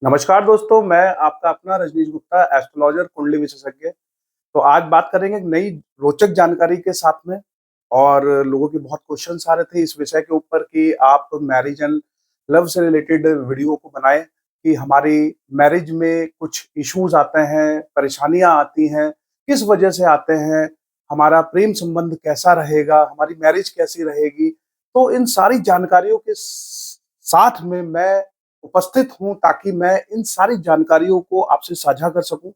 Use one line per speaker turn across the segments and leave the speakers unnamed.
नमस्कार दोस्तों, मैं आपका अपना रजनीश गुप्ता, एस्ट्रोलॉजर, कुंडली विशेषज्ञ। तो आज बात करेंगे एक नई रोचक जानकारी के साथ में। और लोगों के बहुत क्वेश्चंस आ रहे थे इस विषय के ऊपर कि आप मैरिज एंड लव से रिलेटेड वीडियो को बनाएं कि हमारी मैरिज में कुछ इश्यूज आते हैं, परेशानियां आती हैं, किस वजह से आते हैं, हमारा प्रेम संबंध कैसा रहेगा, हमारी मैरिज कैसी रहेगी। तो इन सारी जानकारियों के साथ में मैं उपस्थित हूँ ताकि मैं इन सारी जानकारियों को आपसे साझा कर सकूं।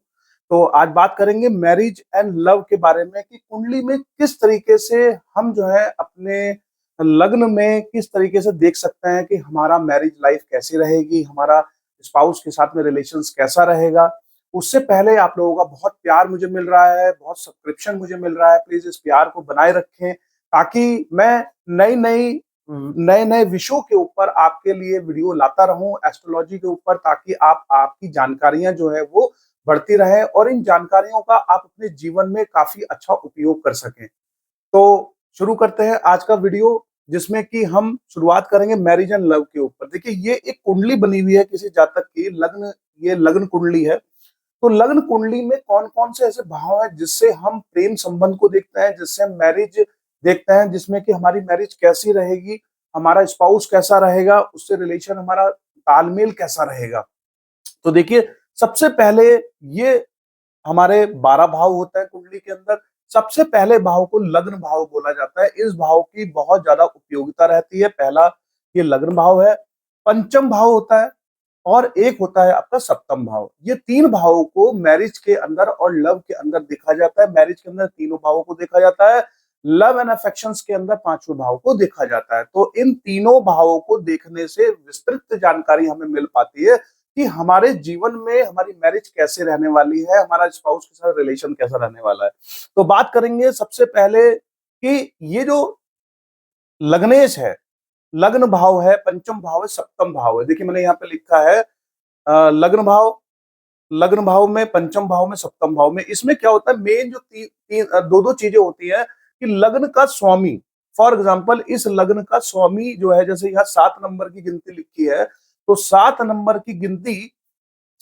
तो आज बात करेंगे मैरिज एंड लव के बारे में कि कुंडली में किस तरीके से हम जो है अपने लग्न में किस तरीके से देख सकते हैं कि हमारा मैरिज लाइफ कैसी रहेगी, हमारा स्पाउस के साथ में रिलेशंस कैसा रहेगा। उससे पहले आप लोगों का बहुत प्यार मुझे मिल रहा है, बहुत सब्सक्रिप्शन मुझे मिल रहा है, प्लीज इस प्यार को बनाए रखें ताकि मैं नई नई नए नए विषयों के ऊपर आपके लिए वीडियो लाता रहूं एस्ट्रोलॉजी के ऊपर, ताकि आप आपकी जानकारियां जो है वो बढ़ती रहे और इन जानकारियों का आप अपने जीवन में काफी अच्छा उपयोग कर सकें। तो शुरू करते हैं आज का वीडियो, जिसमें कि हम शुरुआत करेंगे मैरिज एंड लव के ऊपर। देखिए, ये एक कुंडली बनी हुई है किसी जातक की लग्न, ये लग्न कुंडली है। तो लग्न कुंडली में कौन कौन से ऐसे भाव हैं जिससे हम प्रेम संबंध को देखते हैं, जिससे हम मैरिज देखते हैं, जिसमें कि हमारी मैरिज कैसी रहेगी, हमारा स्पाउस कैसा रहेगा, उससे रिलेशन हमारा तालमेल कैसा रहेगा। तो देखिए, सबसे पहले ये हमारे 12 भाव होते हैं कुंडली के अंदर। सबसे पहले भाव को लग्न भाव बोला जाता है। इस भाव की बहुत ज्यादा उपयोगिता रहती है। पहला ये लग्न भाव है, पंचम भाव होता है और एक होता है आपका सप्तम भाव। ये तीन भावों को मैरिज के अंदर और लव के अंदर देखा जाता है। मैरिज के अंदर तीनों भावों को देखा जाता है, लव एंड अफेक्शंस के अंदर पांचवें भाव को देखा जाता है। तो इन तीनों भावों को देखने से विस्तृत जानकारी हमें मिल पाती है कि हमारे जीवन में हमारी मैरिज कैसे रहने वाली है, हमारा स्पाउस के साथ रिलेशन कैसा रहने वाला है। तो बात करेंगे सबसे पहले कि ये जो लग्नेश है, लग्न भाव है, पंचम भाव है, सप्तम भाव है। देखिए, मैंने यहाँ पे लिखा है लग्न भाव, लग्न भाव में, पंचम भाव में, सप्तम भाव में। इसमें क्या होता है, मेन जो दो दो चीजें होती है कि लग्न का स्वामी, फॉर एग्जाम्पल इस लग्न का स्वामी जो है, जैसे यहाँ 7 नंबर की गिनती लिखी है, तो 7 नंबर की गिनती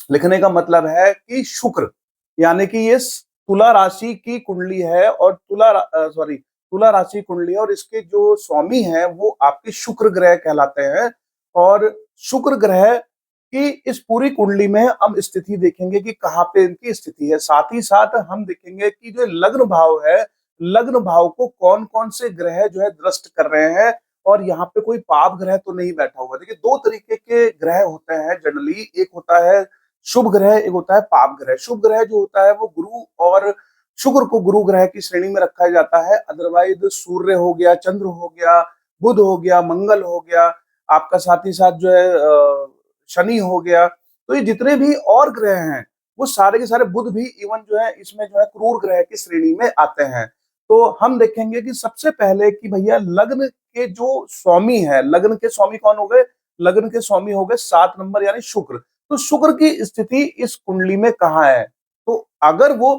लिखने का मतलब है कि शुक्र, यानी कि ये तुला राशि की कुंडली है और तुला राशि कुंडली है और इसके जो स्वामी हैं वो आपके शुक्र ग्रह कहलाते हैं। और शुक्र ग्रह की इस पूरी कुंडली में हम स्थिति देखेंगे कि कहाँ पे इनकी स्थिति है। साथ ही साथ हम देखेंगे कि जो लग्न भाव है, लग्न भाव को कौन कौन से ग्रह जो है दृष्ट कर रहे हैं और यहाँ पे कोई पाप ग्रह तो नहीं बैठा हुआ। देखिए, दो तरीके के ग्रह होते हैं जनरली, एक होता है शुभ ग्रह, एक होता है पाप ग्रह। शुभ ग्रह जो होता है वो गुरु और शुक्र को गुरु ग्रह की श्रेणी में रखा जाता है। अदरवाइज सूर्य हो गया, चंद्र हो गया, बुध हो गया, मंगल हो गया, आपका साथ ही साथ जो है शनि हो गया। तो ये जितने भी और ग्रह हैं वो सारे के सारे, बुध भी इवन जो है इसमें जो है क्रूर ग्रह की श्रेणी में आते हैं। तो हम देखेंगे कि सबसे पहले कि भैया लग्न के जो स्वामी है, लग्न के स्वामी कौन हो गए, लग्न के स्वामी हो गए 7 नंबर यानी शुक्र। तो शुक्र की स्थिति इस कुंडली में कहाँ है, तो अगर वो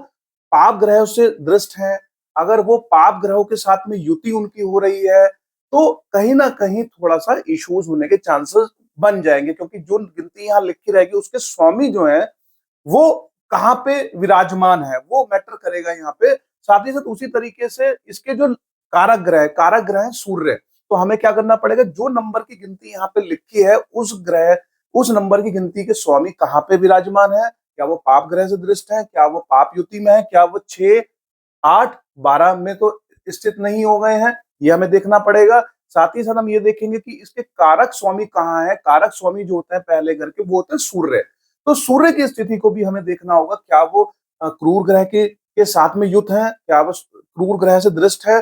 पाप ग्रहों से दृष्ट है, अगर वो पाप ग्रहों के साथ में युति उनकी हो रही है, तो कहीं ना कहीं थोड़ा सा इश्यूज होने के चांसेस बन जाएंगे, क्योंकि जो गिनती यहाँ लिखी रहेगी उसके स्वामी जो है वो कहाँ पे विराजमान है वो मैटर करेगा यहाँ पे। साथ ही साथ उसी तरीके से इसके जो कारक ग्रह है सूर्य। तो हमें क्या करना पड़ेगा, जो नंबर की गिनती यहाँ पे लिखी है उस ग्रह, उस नंबर की गिनती के स्वामी कहाँ पे विराजमान है, क्या वो पाप ग्रह से दृष्ट है, क्या वो पाप युति में है, क्या वो 6, 8, 12 में तो स्थित नहीं हो गए हैं, ये हमें देखना पड़ेगा। साथ ही साथ हम ये देखेंगे कि इसके कारक स्वामी कहाँ है। कारक स्वामी जो होते हैं पहले घर के वो होते हैं सूर्य। तो सूर्य की स्थिति को भी हमें देखना होगा, क्या वो क्रूर ग्रह के साथ में युत है, क्या वो क्रूर ग्रह से दृष्ट है,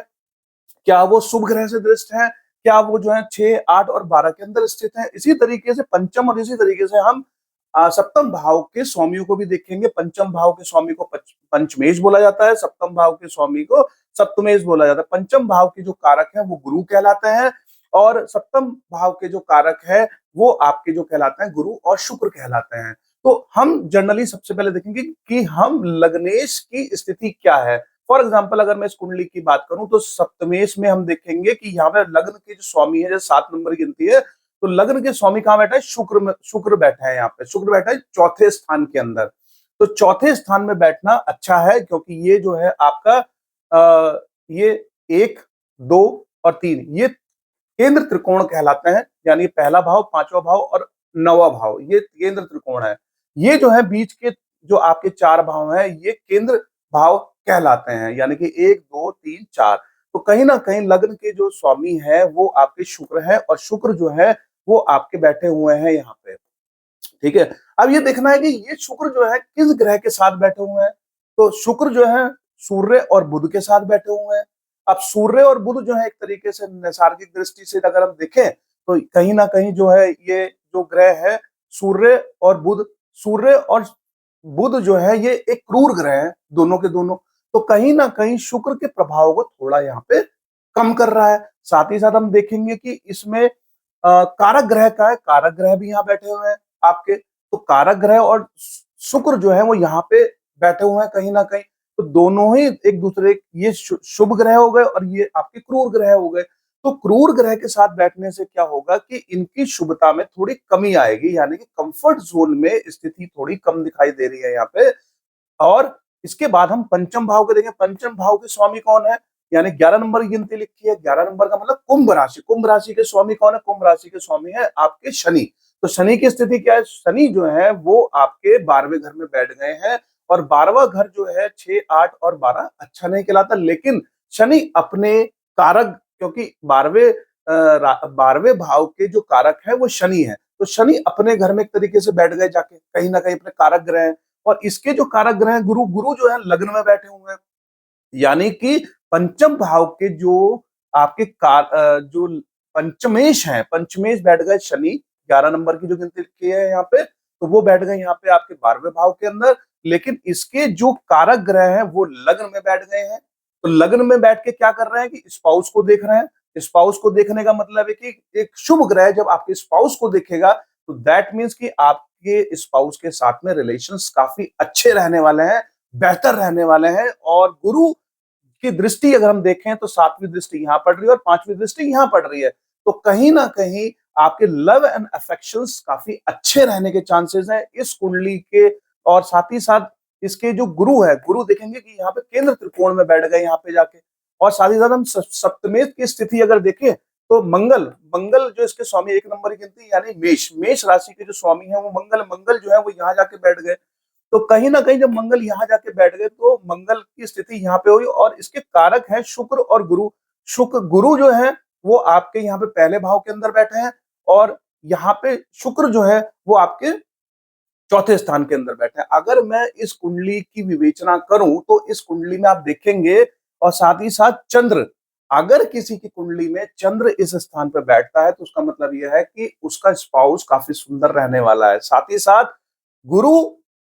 क्या वो शुभ ग्रह से दृष्ट है, क्या वो जो है 6, 8 और 12 के अंदर स्थित है। इसी तरीके से पंचम और इसी तरीके से हम सप्तम भाव के स्वामियों को भी देखेंगे। पंचम भाव के स्वामी को पंचमेश बोला जाता है, सप्तम भाव के स्वामी को सप्तमेश बोला जाता है। पंचम भाव के जो कारक हैं वो गुरु कहलाते हैं और सप्तम भाव के जो कारक है वो आपके जो कहलाते हैं गुरु और शुक्र कहलाते हैं। तो हम जनरली सबसे पहले देखेंगे कि हम लग्नेश की स्थिति क्या है। फॉर एग्जाम्पल अगर मैं इस कुंडली की बात करूं तो सप्तमेश में हम देखेंगे कि यहाँ पे लग्न के जो स्वामी है, जैसे 7 नंबर की गिनती है, तो लग्न के स्वामी कहाँ बैठा है? शुक्र में, शुक्र बैठा है यहाँ पे, शुक्र बैठा है चौथे स्थान के अंदर। तो चौथे स्थान में बैठना अच्छा है, क्योंकि ये जो है आपका ये 1, 2 और 3 ये केंद्र त्रिकोण कहलाते हैं, यानी पहला भाव, पांचवा भाव और नौवां भाव, ये केंद्र त्रिकोण है। ये जो है बीच के जो आपके 4 भाव हैं, ये केंद्र भाव कहलाते हैं, यानी कि 1, 2, 3, 4। तो कहीं न कहीं लग्न के जो स्वामी हैं वो आपके शुक्र हैं, और शुक्र जो है वो आपके बैठे हुए हैं यहाँ पे। ठीक है? अब ये देखना है कि ये शुक्र जो है किस ग्रह के साथ बैठे हुए हैं। तो शुक्र जो है सूर्य और बुध के साथ बैठे हुए हैं। अब सूर्य और बुध जो है एक तरीके से नैसर्गिक दृष्टि से अगर हम देखें, तो कहीं न कहीं जो है ये जो ग्रह है सूर्य और बुध, सूर्य और बुध जो है ये एक क्रूर ग्रह है, दोनों के दोनों। तो कहीं न कहीं शुक्र के प्रभाव को थोड़ा यहाँ पे कम कर रहा है। साथ ही साथ हम देखेंगे कि इसमें कारक ग्रह का है, कारक ग्रह भी यहाँ बैठे हुए हैं आपके। तो कारक ग्रह और शुक्र जो है वो यहाँ पे बैठे हुए हैं कहीं ना कहीं। तो दोनों ही एक दूसरे, ये शुभ ग्रह हो गए और ये आपके क्रूर ग्रह हो गए। तो क्रूर ग्रह के साथ बैठने से क्या होगा कि इनकी शुभता में थोड़ी कमी आएगी, यानी कि कंफर्ट जोन में स्थिति थोड़ी कम दिखाई दे रही है यहाँ पे। और इसके बाद हम पंचम भाव को देखें। पंचम भाव के स्वामी कौन है? यानी 11 नंबर की गिनती लिखी है। 11 नंबर का मतलब कुंभ राशि। कुंभ राशि के स्वामी कौन है? कुंभ राशि के स्वामी है आपके शनि। तो शनि की स्थिति क्या है? शनि जो है वो आपके 12वें घर में बैठ गए हैं, और 12वां घर जो है 6, 8 और 12 अच्छा नहीं कहलाता, लेकिन शनि अपने कारक, क्योंकि 12वें भाव के जो कारक है वो शनि है, तो शनि अपने घर में एक तरीके से बैठ गए जाके, कहीं ना कहीं अपने कारक ग्रह हैं। और इसके जो कारक ग्रह हैं गुरु, गुरु जो है लग्न में बैठे हुए हैं, यानी कि पंचम भाव के जो आपके जो पंचमेश हैं, पंचमेश बैठ गए शनि। 11 नंबर की जो गिनती की है यहाँ पे, तो वो बैठ गए यहाँ पे आपके 12वें भाव के अंदर। लेकिन इसके जो कारक ग्रह हैं वो लग्न में बैठ गए हैं। तो लग्न में बैठ के क्या कर रहे हैं कि स्पाउस को देख रहे हैं। स्पाउस को देखने का मतलब है कि एक शुभ ग्रह जब आपके स्पाउस को देखेगा, तो दैट मीन्स कि आपके स्पाउस के साथ में रिलेशंस काफी अच्छे रहने वाले हैं, बेहतर रहने वाले हैं। और गुरु की दृष्टि अगर हम देखें तो 7वीं दृष्टि यहाँ पड़ रही है और 5वीं दृष्टि यहाँ पड़ रही है। तो कहीं ना कहीं आपके लव एंड अफेक्शंस काफी अच्छे रहने के चांसेस हैं इस कुंडली के। और साथ ही साथ इसके जो गुरु है, गुरु देखेंगे कि यहाँ पे केंद्र त्रिकोण में बैठ गए यहाँ पे जाके। और साथ ही साथ हम सप्तमेश की स्थिति अगर देखें, तो मंगल, मंगल जो इसके स्वामी 1 नंबर की गिनती, यानी मेष, मेष राशि के जो स्वामी है वो मंगल, मंगल जो है वो यहाँ जाके बैठ गए। तो कहीं ना कहीं जब मंगल यहाँ जाके बैठ गए तो मंगल की स्थिति यहाँ पे हुई। और इसके कारक है शुक्र और गुरु। शुक्र, गुरु जो है वो आपके यहाँ पे पहले भाव के अंदर बैठे हैं, और यहाँ पे शुक्र जो है वो आपके चौथे स्थान के अंदर बैठे हैं। अगर मैं इस कुंडली की विवेचना करूं तो इस कुंडली में आप देखेंगे, और साथ ही साथ चंद्र, अगर किसी की कुंडली में चंद्र इस स्थान पर बैठता है तो उसका मतलब यह है कि उसका स्पाउस काफी सुंदर रहने वाला है। साथ ही साथ गुरु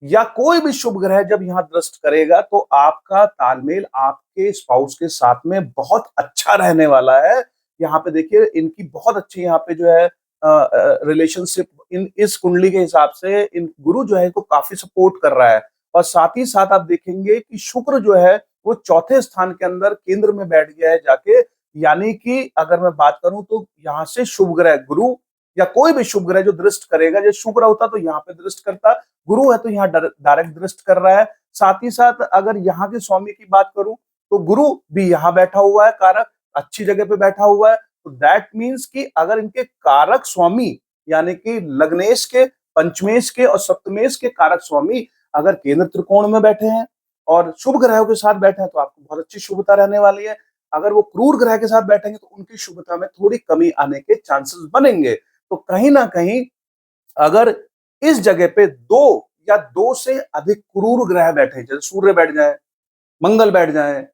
या कोई भी शुभ ग्रह जब यहाँ दृष्ट करेगा तो आपका तालमेल आपके स्पाउस के साथ में बहुत अच्छा रहने वाला है। यहाँ पे देखिए इनकी बहुत अच्छी यहाँ पे जो है रिलेशनशिप इन इस कुंडली के हिसाब से इन गुरु जो है को काफी सपोर्ट कर रहा है। और साथ ही साथ आप देखेंगे कि शुक्र जो है वो चौथे स्थान के अंदर केंद्र में बैठ गया है जाके। यानी कि अगर मैं बात करूं तो यहाँ से शुभ ग्रह गुरु या कोई भी शुभ ग्रह जो दृष्ट करेगा, जैसे शुक्र होता तो यहाँ पे दृष्ट करता, गुरु है तो यहाँ डायरेक्ट दृष्ट कर रहा है। साथ ही साथ अगर यहाँ के स्वामी की बात करूं तो गुरु भी यहाँ बैठा हुआ है, कारक अच्छी जगह पे बैठा हुआ है। तो दैट मीन्स कि अगर इनके कारक स्वामी, यानी कि लग्नेश के, पंचमेश के और सप्तमेश के कारक स्वामी अगर केंद्र त्रिकोण में बैठे हैं और शुभ ग्रहों के साथ बैठे हैं तो आपको बहुत अच्छी शुभता रहने वाली है। अगर वो क्रूर ग्रह के साथ बैठेंगे तो उनकी शुभता में थोड़ी कमी आने के चांसेस बनेंगे। तो कहीं ना कहीं अगर इस जगह पे 2 या 2 से अधिक क्रूर ग्रह बैठे, जैसे सूर्य बैठ जाए, मंगल बैठ जाए,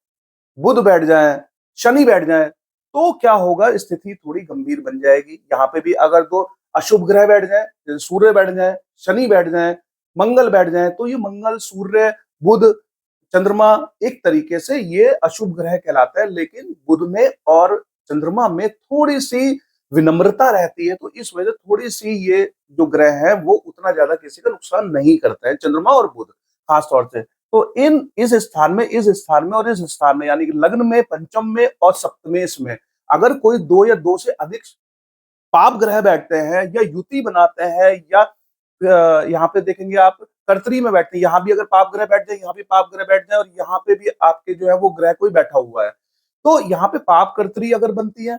बुध बैठ जाए, शनि बैठ जाए, तो क्या होगा, स्थिति थोड़ी गंभीर बन जाएगी। यहाँ पे भी अगर 2 अशुभ ग्रह बैठ जाए, जैसे सूर्य बैठ जाए, शनि बैठ जाए, मंगल बैठ जाए, तो ये मंगल, सूर्य, बुध, चंद्रमा एक तरीके से ये अशुभ ग्रह कहलाता है। लेकिन बुध में और चंद्रमा में थोड़ी सी विनम्रता रहती है, तो इस वजह से थोड़ी सी ये जो ग्रह है वो उतना ज्यादा किसी का नुकसान नहीं करता है, चंद्रमा और बुध खास तौर से। तो इस स्थान में, इस स्थान में और इस स्थान में, यानी कि लग्न में, पंचम में और सप्तमेश में अगर कोई 2 या 2 से अधिक पाप ग्रह बैठते हैं या युति बनाते हैं या यहाँ पे देखेंगे आप कर्तरी में बैठते हैं, यहाँ भी अगर पाप ग्रह बैठ जाए, यहाँ भी पाप ग्रह बैठ जाए और यहाँ पे भी आपके जो है वो ग्रह कोई बैठा हुआ है, तो यहाँ पे पाप कर्तरी अगर बनती है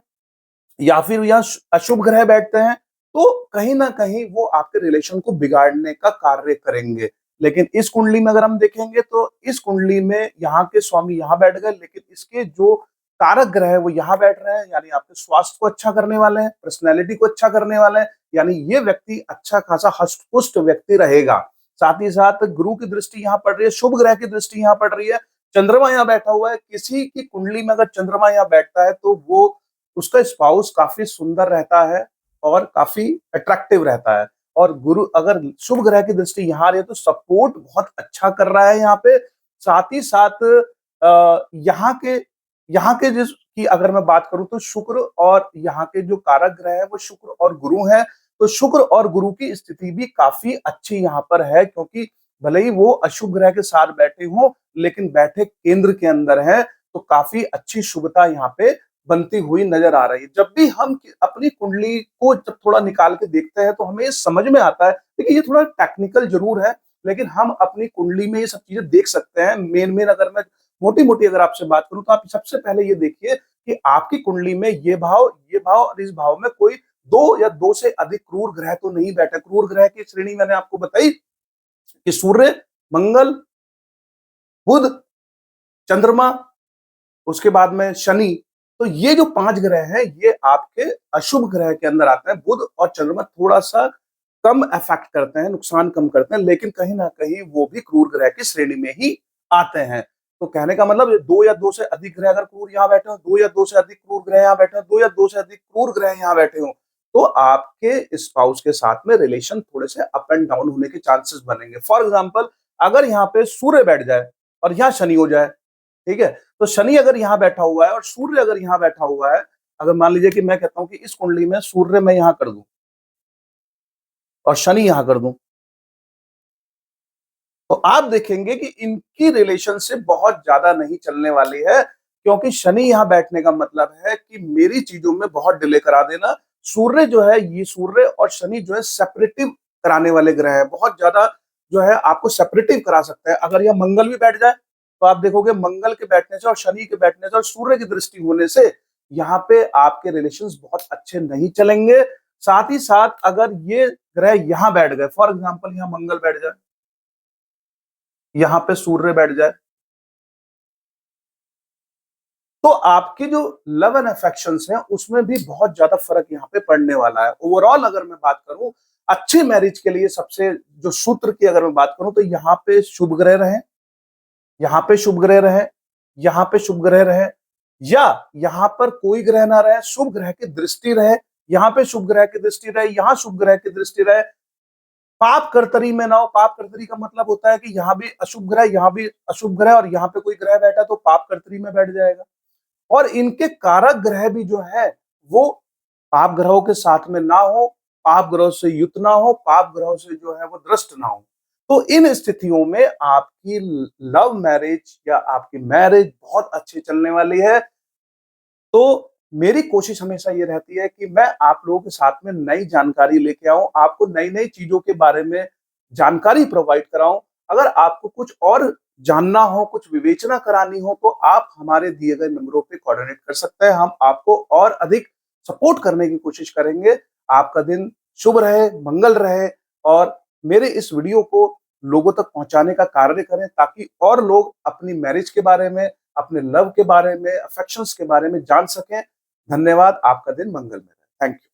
या फिर यहाँ अशुभ ग्रह बैठते हैं, तो कहीं न कहीं वो आपके रिलेशन को बिगाड़ने का कार्य करेंगे। लेकिन इस कुंडली में अगर हम देखेंगे तो इस कुंडली में यहाँ के स्वामी यहाँ बैठ गए, लेकिन इसके जो कारक ग्रह है वो यहाँ बैठ रहे हैं, यानी आपके स्वास्थ्य को अच्छा करने वाले हैं, पर्सनैलिटी को अच्छा करने वाले हैं, यानी ये व्यक्ति अच्छा खासा हष्ट-पुष्ट व्यक्ति रहेगा। साथ ही साथ गुरु की दृष्टि यहाँ पड़ रही है, शुभ ग्रह की दृष्टि यहाँ पड़ रही है, चंद्रमा यहाँ बैठा हुआ है, किसी की कुंडली में अगर चंद्रमा यहाँ बैठता है तो वो उसका स्पाउस काफ़ी सुंदर रहता है और काफ़ी अट्रैक्टिव रहता है। और गुरु अगर शुभ ग्रह की दृष्टि यहाँ आ रही है तो सपोर्ट बहुत अच्छा कर रहा है यहाँ पे। साथ ही साथ यहाँ के जिसकी अगर मैं बात करूँ तो शुक्र और यहाँ के जो कारक ग्रह है वो शुक्र और गुरु हैं। तो शुक्र और गुरु की स्थिति भी काफ़ी अच्छी यहाँ पर है, क्योंकि भले ही वो अशुभ ग्रह के साथ बैठे हों, लेकिन बैठे केंद्र के अंदर हैं, तो काफ़ी अच्छी शुभता यहाँ पे बनती हुई नजर आ रही है। जब भी हम अपनी कुंडली को जब थोड़ा निकाल के देखते हैं तो हमें ये समझ में आता है, देखिए ये थोड़ा टेक्निकल जरूर है, लेकिन हम अपनी कुंडली में ये सब चीजें देख सकते हैं। मेन अगर मैं मोटी-मोटी अगर आपसे बात करूं तो आप सबसे पहले ये देखिए कि आपकी कुंडली में ये भाव और इस भाव में कोई 2 या 2 से अधिक क्रूर ग्रह तो नहीं बैठे। क्रूर ग्रह की श्रेणी मैंने आपको बताई कि सूर्य, मंगल, बुध, चंद्रमा, उसके बाद में शनि। तो ये जो 5 ग्रह हैं ये आपके अशुभ ग्रह के अंदर आते हैं। बुध और चंद्रमा थोड़ा-सा कम अफेक्ट करते हैं, नुकसान कम करते हैं, लेकिन कहीं न कहीं वो भी क्रूर ग्रह की श्रेणी में ही आते हैं। तो कहने का मतलब 2 या 2 से अधिक ग्रह अगर क्रूर यहाँ बैठे हों, 2 या 2 से अधिक क्रूर ग्रह यहाँ बैठे हों, 2 या 2 से अधिक क्रूर ग्रह यहाँ बैठे हों, तो आपके स्पाउस के साथ में रिलेशन थोड़े से अप एंड डाउन होने के चांसेस बनेंगे। फॉर एग्जाम्पल अगर यहाँ पे सूर्य बैठ जाए और यहाँ शनि हो जाए, ठीक है? तो शनि अगर यहाँ बैठा हुआ है और सूर्य अगर यहाँ बैठा हुआ है, अगर मान लीजिए कि मैं कहता हूँ कि इस कुंडली में सूर्य मैं यहाँ कर दूं और शनि यहाँ कर दूं, तो आप देखेंगे कि इनकी रिलेशनशिप बहुत ज्यादा नहीं चलने वाली है, क्योंकि शनि यहाँ बैठने का मतलब है कि मेरी चीजों में बहुत डिले करा देना। सूर्य जो है, ये सूर्य और शनि जो है सेपरेटिव कराने वाले ग्रह है, बहुत ज्यादा जो है आपको सेपरेटिव करा सकता है। अगर यह मंगल भी बैठ जाए तो आप देखोगे मंगल के बैठने से और शनि के बैठने से और सूर्य की दृष्टि होने से यहाँ पे आपके रिलेशंस बहुत अच्छे नहीं चलेंगे। साथ ही साथ अगर ये ग्रह यहाँ बैठ गए, फॉर एग्जाम्पल यहाँ मंगल बैठ जाए, यहाँ पे सूर्य बैठ जाए, तो आपके जो लव एंड अफेक्शंस हैं उसमें भी बहुत ज्यादा फर्क यहाँ पे पड़ने वाला है। ओवरऑल अगर मैं बात करूं अच्छी मैरिज के लिए सबसे जो सूत्र की अगर मैं बात करूं तो यहाँ पे शुभ ग्रह रहे, यहाँ पे शुभ ग्रह रहे, यहाँ पे शुभ ग्रह रहे, या यहाँ पर कोई ग्रह ना रहे, शुभ ग्रह की दृष्टि रहे, यहाँ पे शुभ ग्रह की दृष्टि रहे, यहाँ शुभ ग्रह की दृष्टि रहे, पाप कर्तरी में ना हो। पाप कर्तरी का मतलब होता है कि यहाँ भी अशुभ ग्रह, यहाँ भी अशुभ ग्रह और यहाँ पे कोई ग्रह बैठा तो पाप कर्तरी में बैठ जाएगा। और इनके कारक ग्रह भी जो है वो पाप ग्रहों के साथ में ना हो, पाप ग्रहों से युक्त ना हो, पाप ग्रहों से जो है वो दृष्ट ना हो। तो इन स्थितियों में आपकी लव मैरिज या आपकी मैरिज बहुत अच्छी चलने वाली है। तो मेरी कोशिश हमेशा ये रहती है कि मैं आप लोगों के साथ में नई जानकारी लेके आऊं, आपको नई-नई चीजों के बारे में जानकारी प्रोवाइड कराऊं। अगर आपको कुछ और जानना हो, कुछ विवेचना करानी हो, तो आप हमारे दिए गए नंबरों पे कोऑर्डिनेट कर सकते हैं। हम आपको और अधिक सपोर्ट करने की कोशिश करेंगे। आपका दिन शुभ रहे, मंगल रहे और मेरे इस वीडियो को लोगों तक पहुंचाने का कार्य करें, ताकि और लोग अपनी मैरिज के बारे में, अपने लव के बारे में, अफेक्शंस के बारे में जान सकें। धन्यवाद। आपका दिन मंगलमय रहे। Thank you.